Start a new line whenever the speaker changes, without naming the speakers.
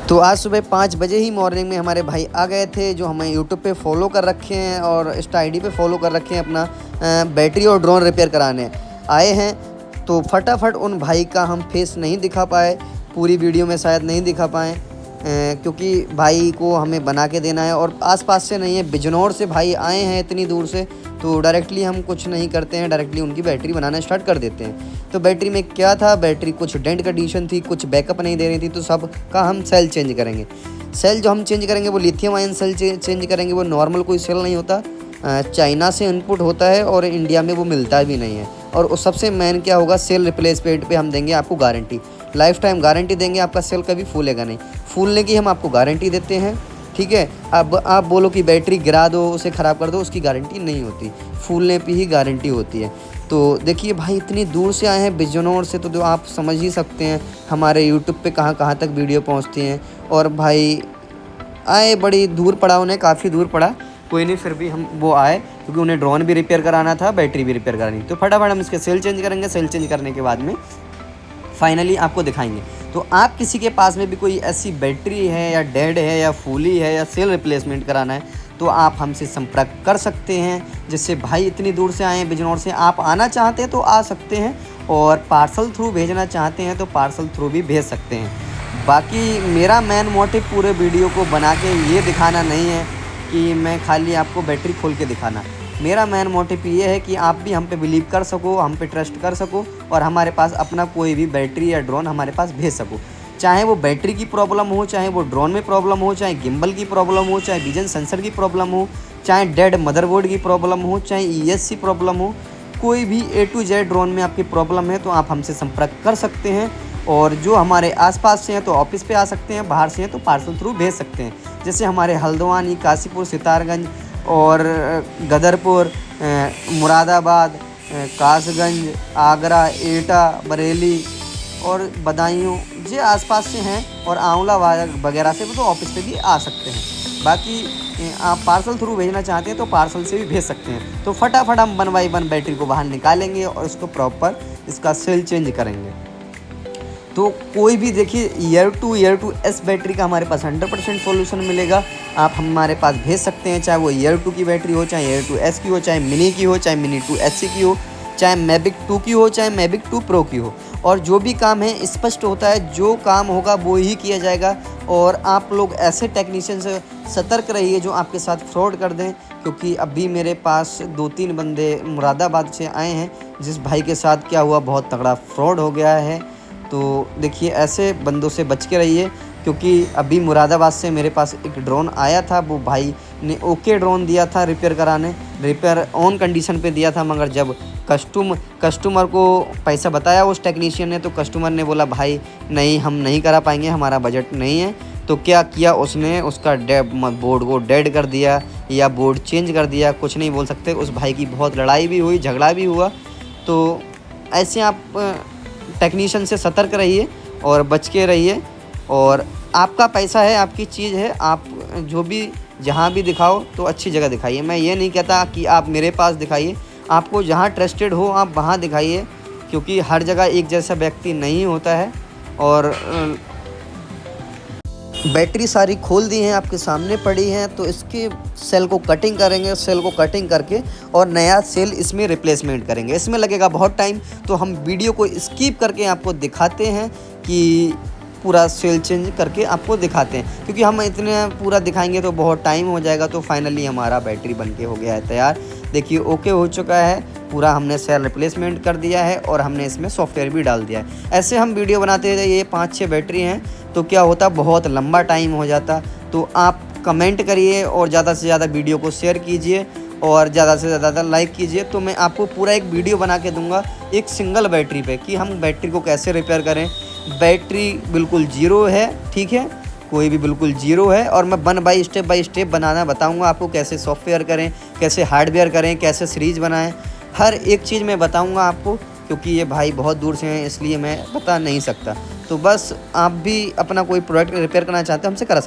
तो आज सुबह 5 बजे ही मॉर्निंग में हमारे भाई आ गए थे, जो हमें यूट्यूब पे फॉलो कर रखे हैं और इंस्टा आईडी पे फॉलो कर रखे हैं, अपना बैटरी और ड्रोन रिपेयर कराने आए हैं। तो फटाफट उन भाई का हम फेस नहीं दिखा पाए, पूरी वीडियो में शायद नहीं दिखा पाएँ, क्योंकि भाई को हमें बना के देना है और आसपास से नहीं है, बिजनौर से भाई आए हैं इतनी दूर से। तो डायरेक्टली हम कुछ नहीं करते हैं, डायरेक्टली उनकी बैटरी बनाना स्टार्ट कर देते हैं। तो बैटरी में क्या था, बैटरी कुछ डेंट कंडीशन थी, कुछ बैकअप नहीं दे रही थी, तो सब का हम सेल चेंज करेंगे। सेल जो हम चेंज करेंगे वो लिथियम आयन सेल चेंज करेंगे, वो नॉर्मल कोई सेल नहीं होता, चाइना से इनपुट होता है और इंडिया में वो मिलता भी नहीं है। और उस सबसे मेन क्या होगा, सेल रिप्लेसमेंट पे हम देंगे आपको गारंटी, लाइफ टाइम गारंटी देंगे, आपका सेल कभी फूलेगा नहीं। फूलने की हम आपको गारंटी देते हैं, ठीक है। अब आप बोलो कि बैटरी गिरा दो, उसे ख़राब कर दो, उसकी गारंटी नहीं होती, फूलने पे ही गारंटी होती है। तो देखिए भाई इतनी दूर से आए हैं बिजनौर से, तो आप समझ ही सकते हैं हमारे यूट्यूब पे कहाँ कहाँ तक वीडियो पहुँचती हैं। और भाई आए, बड़ी दूर पड़ा, उन्हें काफ़ी दूर पड़ा, कोई नहीं, फिर भी हम वो आए क्योंकि उन्हें ड्रोन भी रिपेयर कराना था, बैटरी भी रिपेयर करानी। तो फटाफट हम इसके सेल चेंज करेंगे, सेल चेंज करने के बाद में फाइनली आपको दिखाएंगे। तो आप किसी के पास में भी कोई ऐसी बैटरी है या डेड है या फूली है या सेल रिप्लेसमेंट कराना है, तो आप हमसे संपर्क कर सकते हैं। जैसे भाई इतनी दूर से आए हैं बिजनौर से, आप आना चाहते हैं तो आ सकते हैं, और पार्सल थ्रू भेजना चाहते हैं तो पार्सल थ्रू भी भेज सकते हैं। बाकी मेरा मेन मोटिव पूरे वीडियो को बना के ये दिखाना नहीं है कि मैं खाली आपको बैटरी खोल के दिखाना, मेरा मेन मोटिव ये है कि आप भी हम पे बिलीव कर सको, हम पे ट्रस्ट कर सको और हमारे पास अपना कोई भी बैटरी या ड्रोन हमारे पास भेज सको। चाहे वो बैटरी की प्रॉब्लम हो, चाहे वो ड्रोन में प्रॉब्लम हो, चाहे गिम्बल की प्रॉब्लम हो, चाहे विजन सेंसर की प्रॉब्लम हो, चाहे डेड मदरबोर्ड की प्रॉब्लम हो, चाहे ESC प्रॉब्लम हो, कोई भी A to Z ड्रोन में आपकी प्रॉब्लम है तो आप हमसे संपर्क कर सकते हैं। और जो हमारे आसपास से हैं तो ऑफिस पे आ सकते हैं, बाहर से हैं तो पार्सल थ्रू भेज सकते हैं। जैसे हमारे हल्द्वानी, काशीपुर, सितारगंज और गदरपुर, मुरादाबाद, कासगंज, आगरा, एटा, बरेली और बदायूं जे आसपास से हैं, और आंवला वगैरह से तो ऑफिस पे भी आ सकते हैं। बाकी आप पार्सल थ्रू भेजना चाहते हैं तो पार्सल से भी भेज सकते हैं। तो फटाफट हम 1 बाई 1 बैटरी को बाहर निकालेंगे और इसको प्रॉपर इसका सेल चेंज करेंगे। तो कोई भी देखिए ईयर टू एस बैटरी का हमारे पास 100% सॉल्यूशन मिलेगा, आप हमारे पास भेज सकते हैं। चाहे वो ईयर 2 की बैटरी हो, चाहे ईयर 2S की हो, चाहे मिनी की हो, चाहे मिनी 2SC की हो, चाहे मैविक 2 की हो, चाहे मैविक 2 प्रो की हो। और जो भी काम है स्पष्ट होता है, जो काम होगा वो ही किया जाएगा। और आप लोग ऐसे टेक्नीशियन से सतर्क रहिए जो आपके साथ फ्रॉड कर दें, क्योंकि अभी मेरे पास 2-3 बंदे मुरादाबाद से आए हैं, जिस भाई के साथ क्या हुआ, बहुत तगड़ा फ्रॉड हो गया है। तो देखिए ऐसे बंदों से बच के रहिए, क्योंकि अभी मुरादाबाद से मेरे पास एक ड्रोन आया था, वो भाई ने ओके ड्रोन दिया था रिपेयर कराने, रिपेयर ऑन कंडीशन पे दिया था, मगर जब कस्टमर को पैसा बताया उस टेक्नीशियन ने, तो कस्टमर ने बोला भाई नहीं, हम नहीं करा पाएंगे, हमारा बजट नहीं है। तो क्या किया उसने, उसका बोर्ड को डेड कर दिया या बोर्ड चेंज कर दिया, कुछ नहीं बोल सकते। उस भाई की बहुत लड़ाई भी हुई, झगड़ा भी हुआ। तो ऐसे आप टेक्नीशियन से सतर्क रहिए और बच के रहिए। और आपका पैसा है, आपकी चीज़ है, आप जो भी जहाँ भी दिखाओ तो अच्छी जगह दिखाइए। मैं ये नहीं कहता कि आप मेरे पास दिखाइए, आपको जहाँ ट्रस्टेड हो आप वहाँ दिखाइए, क्योंकि हर जगह एक जैसा व्यक्ति नहीं होता है। और बैटरी सारी खोल दी हैं, आपके सामने पड़ी हैं, तो इसके सेल को कटिंग करेंगे, सेल को कटिंग करके और नया सेल इसमें रिप्लेसमेंट करेंगे। इसमें लगेगा बहुत टाइम, तो हम वीडियो को स्किप करके आपको दिखाते हैं कि पूरा सेल चेंज करके आपको दिखाते हैं, क्योंकि हम इतने पूरा दिखाएंगे तो बहुत टाइम हो जाएगा। तो फाइनली हमारा बैटरी बनके हो गया है तैयार। देखिए ओके हो चुका है पूरा, हमने सेल रिप्लेसमेंट कर दिया है और हमने इसमें सॉफ्टवेयर भी डाल दिया है। ऐसे हम वीडियो बनाते थे, ये 5-6 बैटरी हैं, तो क्या होता बहुत लंबा टाइम हो जाता। तो आप कमेंट करिए और ज़्यादा से ज़्यादा वीडियो को शेयर कीजिए और ज़्यादा से ज़्यादा लाइक कीजिए, तो मैं आपको पूरा एक वीडियो बना के दूंगा एक सिंगल बैटरी पे, कि हम बैटरी को कैसे रिपेयर करें। बैटरी बिल्कुल ज़ीरो है, ठीक है, कोई भी बिल्कुल ज़ीरो है। और मैं स्टेप बाय स्टेप बनाना बताऊंगा आपको, कैसे सॉफ्टवेयर करें, कैसे हार्डवेयर करें, कैसे सीरीज़ बनाएं, हर एक चीज़ मैं बताऊंगा आपको, क्योंकि ये भाई बहुत दूर से हैं इसलिए मैं बता नहीं सकता। तो बस आप भी अपना कोई प्रोडक्ट रिपेयर करना चाहते हैं हमसे करा सकते हैं।